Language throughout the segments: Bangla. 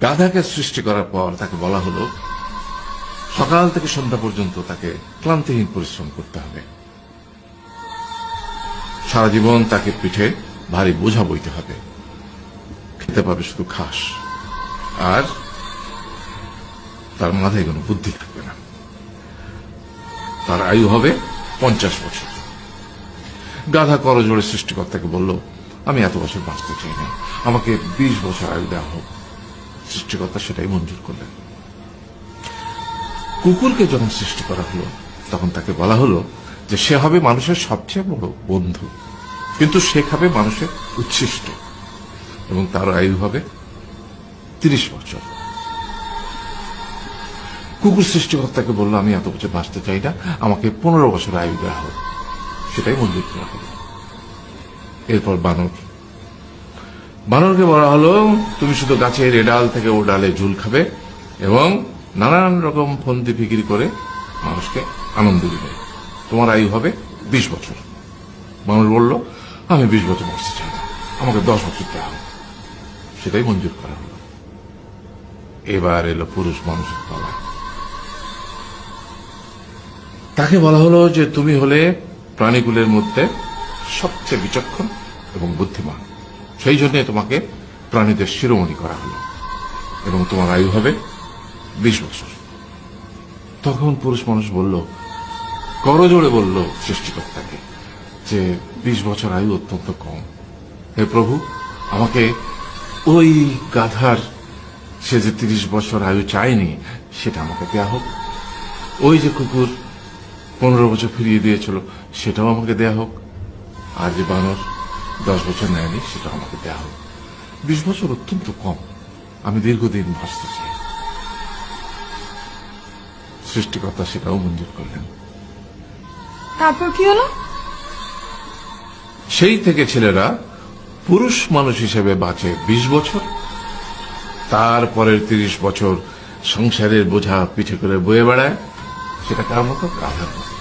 গাধাকে সৃষ্টি করার পর তাকে বলা হলো সকাল থেকে সন্ধ্যা পর্যন্ত তাকে ক্লান্তিহীন পরিশ্রম করতে হবে, সারা জীবন তাকে পিঠে ভারী বোঝা বইতে হবে, খেতে পাবে শুধু ঘাস, আর তার মাথায় কোনো বুদ্ধি থাকবে না। তার আয়ু হবে 50 বছর। গাধা করজোড়ে সৃষ্টিকর্তাকে বলল, আমি এত বছর বাঁচতে চাই না, আমাকে 20 বছর আয়ু দেওয়া হোক। সৃষ্টিকর্তা সেটাই মঞ্জুর করলেন। কুকুরকে যখন সৃষ্টি করা হলো তখন তাকে বলা হলো যে সে হবে মানুষের সবচেয়ে বড় বন্ধু, কিন্তু সে খাবে মানুষের উচ্ছিষ্ট, এবং তার আয়ু হবে 30 বছর। কুকুর সৃষ্টিকর্তাকে বলল, আমি এত বছর বাঁচতে চাই না, আমাকে 15 বছর আয়ু দেওয়া হোক। সেটাই মঞ্জুর করা হলো। এরপর বানরকে বলা হলো, তুমি শুধু গাছের এ ডাল থেকে ও ডালে ঝুল খাবে এবং নানান রকম ফন্দি ফিকির করে মানুষকে আনন্দ দিবে, তোমার আয়ু হবে 20 বছর। মানুষ বলল, আমি 20 বছর বাঁচতে চাই না, আমাকে 10 বছর দেওয়া হবে। সেটাই মঞ্জুর করা হলো। এবার এলো পুরুষ মানুষের পালা। তাকে বলা হলো যে তুমি হলে প্রাণীকুলের মধ্যে সবচেয়ে বিচক্ষণ এবং বুদ্ধিমান, সেই জন্য তোমাকে প্রাণীদের শিরোমণি করা হলো এবং তোমার আয়ু হবে 20 বছর। তখন পুরুষ মানুষ বলল, করজোড়ে বলল সৃষ্টিকর্তাকে যে 20 বছর আয়ু অত্যন্ত কম, হে প্রভু, আমাকে ওই গাধার সে যে 30 বছর আয়ু চায়নি সেটা আমাকে দেয়া হোক, ওই যে কুকুর 15 বছর ফিরিয়ে দিয়েছিল সেটাও আমাকে দেয়া হোক, আর যে বানর 10 বছর নেয়নি সেটাও আমাকে দেয়া হোক। 20 বছর অত্যন্ত কম, আমি দীর্ঘদিন বাঁচতে চাই। সৃষ্টিকর্তা সেটাও মঞ্জুর করলেন। তারপর কি হলো? সেই থেকে ছেলেরা পুরুষ মানুষ হিসেবে বাঁচে 20 বছর, তারপরের 30 বছর সংসারের বোঝা পিঠে করে বয়ে বেড়ায়, সেটা কার মতো? গাধার মতো।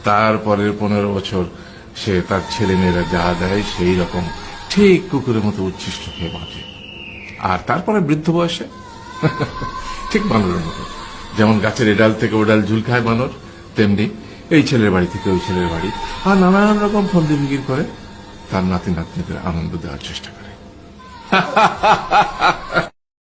তারপরের 15 বছর সে তার ছেলে মেয়েরা যা দেয় সেই রকম ঠিক কুকুরের মতো উচ্ছিষ্ট খেয়ে বাঁচে। আর তারপরে বৃদ্ধ বয়সে ঠিক বানরের মতো, যেমন গাছের এডাল থেকে ওডাল ঝুল খায় বানর, তেমনি এই ছেলের বাড়ি থেকে ওই ছেলের বাড়ি, আর নানান রকম ফন্দি ফিকির করে তার নাতি নাতনিদের আনন্দ দেওয়ার চেষ্টা করে।